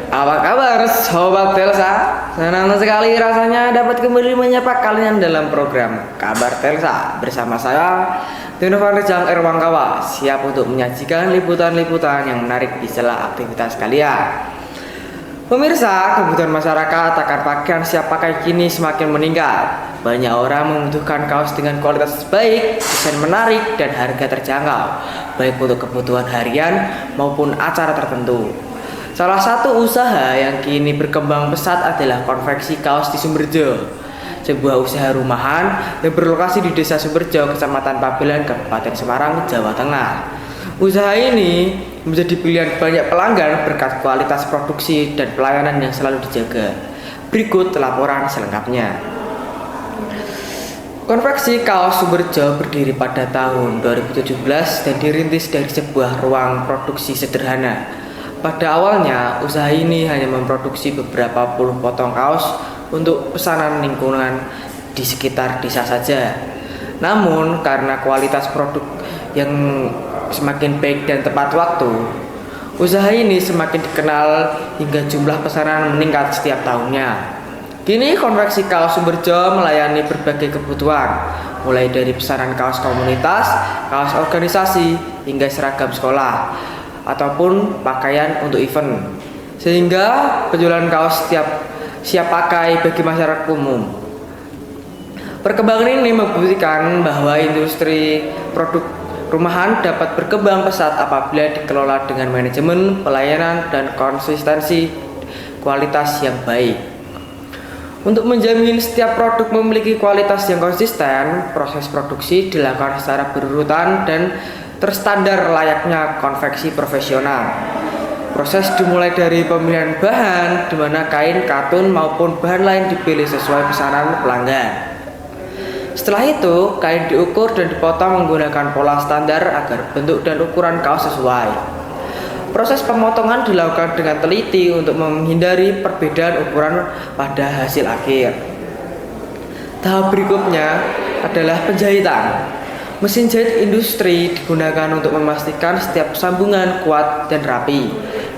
Apa kabar Sobat Telsa? Senang sekali rasanya dapat kembali menyapa kalian dalam program Kabar Telsa bersama saya Dinovan Rejang Erwangkawa, siap untuk menyajikan liputan-liputan yang menarik di sela aktivitas kalian. Pemirsa, kebutuhan masyarakat akan pakaian siap pakai kini semakin meningkat. Banyak orang membutuhkan kaos dengan kualitas baik, desain menarik, dan harga terjangkau, baik untuk kebutuhan harian maupun acara tertentu. Salah satu usaha yang kini berkembang pesat adalah konveksi kaos di Sumberjo, sebuah usaha rumahan yang berlokasi di Desa Sumberjo, Kecamatan Pabelan, Kabupaten Semarang, Jawa Tengah. Usaha ini menjadi pilihan banyak pelanggan berkat kualitas produksi dan pelayanan yang selalu dijaga. Berikut laporan selengkapnya. Konveksi kaos Sumberjo berdiri pada tahun 2017 dan dirintis dari sebuah ruang produksi sederhana. Pada awalnya, usaha ini hanya memproduksi beberapa puluh potong kaos untuk pesanan lingkungan di sekitar desa saja. Namun, karena kualitas produk yang semakin baik dan tepat waktu, usaha ini semakin dikenal hingga jumlah pesanan meningkat setiap tahunnya. Kini konveksi kaos Sumberjo melayani berbagai kebutuhan, mulai dari pesanan kaos komunitas, kaos organisasi, hingga seragam sekolah ataupun pakaian untuk event, sehingga penjualan kaos siap pakai bagi masyarakat umum. Perkembangan ini membuktikan bahwa industri produk rumahan dapat berkembang pesat apabila dikelola dengan manajemen, pelayanan, dan konsistensi kualitas yang baik. Untuk menjamin setiap produk memiliki kualitas yang konsisten, proses produksi dilakukan secara berurutan dan terstandar layaknya konveksi profesional. Proses dimulai dari pemilihan bahan, di mana kain, katun, maupun bahan lain dipilih sesuai pesanan pelanggan. Setelah itu, kain diukur dan dipotong menggunakan pola standar agar bentuk dan ukuran kaos sesuai. Proses pemotongan dilakukan dengan teliti untuk menghindari perbedaan ukuran pada hasil akhir. Tahap berikutnya adalah penjahitan. Mesin jahit industri digunakan untuk memastikan setiap sambungan kuat dan rapi.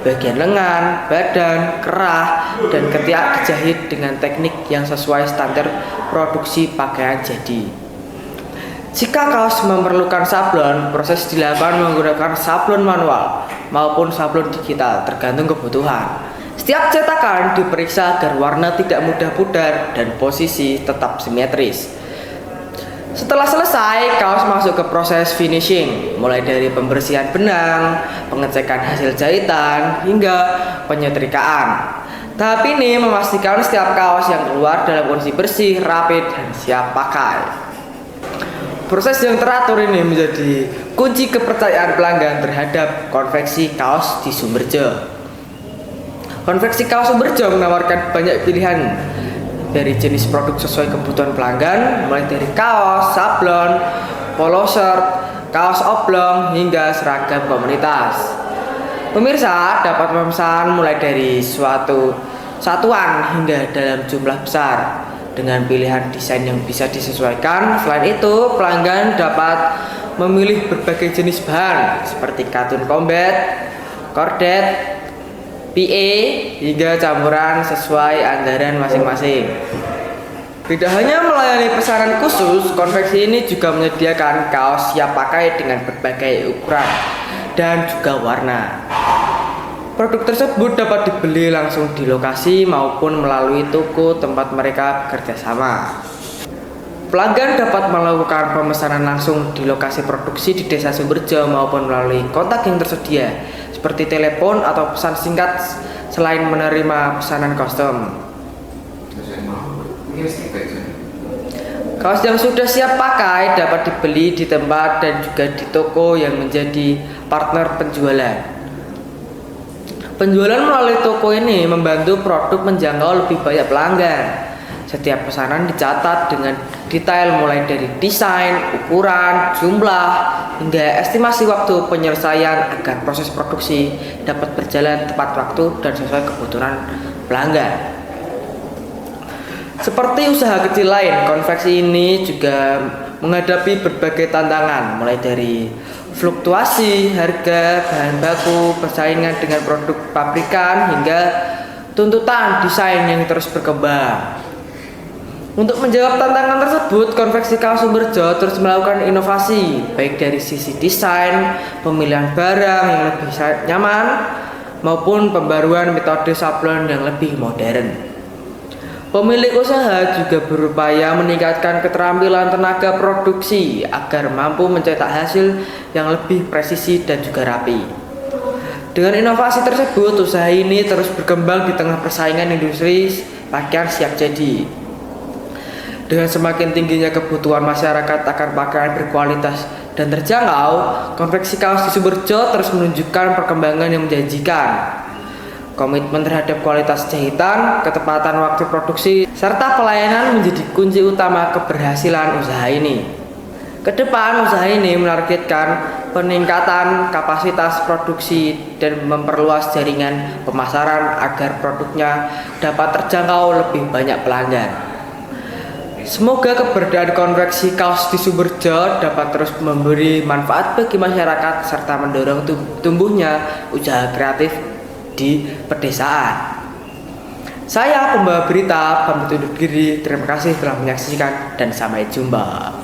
Bagian lengan, badan, kerah, dan ketiak dijahit dengan teknik yang sesuai standar produksi pakaian jadi. Jika kaos memerlukan sablon, proses dilakukan menggunakan sablon manual maupun sablon digital tergantung kebutuhan. Setiap cetakan diperiksa agar warna tidak mudah pudar dan posisi tetap simetris. Setelah selesai, kaos masuk ke proses finishing, mulai dari pembersihan benang, pengecekan hasil jahitan, hingga penyetrikaan. Tahap ini memastikan setiap kaos yang keluar dalam kondisi bersih, rapi, dan siap pakai. Proses yang teratur ini menjadi kunci kepercayaan pelanggan terhadap konveksi kaos di Sumberjo. Konveksi kaos Sumberjo menawarkan banyak pilihan dari jenis produk sesuai kebutuhan pelanggan, mulai dari kaos, sablon, polo shirt, kaos oblong, hingga seragam komunitas. Pemirsa dapat memesan mulai dari suatu satuan hingga dalam jumlah besar dengan pilihan desain yang bisa disesuaikan. Selain itu, pelanggan dapat memilih berbagai jenis bahan seperti katun combat, cordet, PA, hingga campuran sesuai anggaran masing-masing. Tidak hanya melayani pesanan khusus, konveksi ini juga menyediakan kaos siap pakai dengan berbagai ukuran dan juga warna. Produk tersebut dapat dibeli langsung di lokasi maupun melalui toko tempat mereka bekerja sama. Pelanggan dapat melakukan pemesanan langsung di lokasi produksi di Desa Sumberjo maupun melalui kontak yang tersedia seperti telepon atau pesan singkat selain menerima pesanan kostum. Kaos yang sudah siap pakai dapat dibeli di tempat dan juga di toko yang menjadi partner penjualan. Penjualan melalui toko ini membantu produk menjangkau lebih banyak pelanggan. Setiap pesanan dicatat dengan detail mulai dari desain, ukuran, jumlah, hingga estimasi waktu penyelesaian agar proses produksi dapat berjalan tepat waktu dan sesuai kebutuhan pelanggan. Seperti usaha kecil lain, konveksi ini juga menghadapi berbagai tantangan, mulai dari fluktuasi harga bahan baku, persaingan dengan produk pabrikan, hingga tuntutan desain yang terus berkembang. Untuk menjawab tantangan tersebut, Konveksi Kaos Sumberjo terus melakukan inovasi, baik dari sisi desain, pemilihan barang yang lebih nyaman, maupun pembaruan metode sablon yang lebih modern. Pemilik usaha juga berupaya meningkatkan keterampilan tenaga produksi agar mampu mencetak hasil yang lebih presisi dan juga rapi. Dengan inovasi tersebut, usaha ini terus berkembang di tengah persaingan industri pakaian siap jadi. Dengan semakin tingginya kebutuhan masyarakat akan pakaian berkualitas dan terjangkau, Konveksi Kaos di Sumberjo terus menunjukkan perkembangan yang menjanjikan. Komitmen terhadap kualitas jahitan, ketepatan waktu produksi, serta pelayanan menjadi kunci utama keberhasilan usaha ini. Kedepan, usaha ini menargetkan peningkatan kapasitas produksi dan memperluas jaringan pemasaran agar produknya dapat terjangkau lebih banyak pelanggan. Semoga keberadaan Konveksi Kaos di Sumberjo dapat terus memberi manfaat bagi masyarakat serta mendorong tumbuhnya usaha kreatif di pedesaan. Saya pembawa berita pamit undur diri. Terima kasih telah menyaksikan dan sampai jumpa.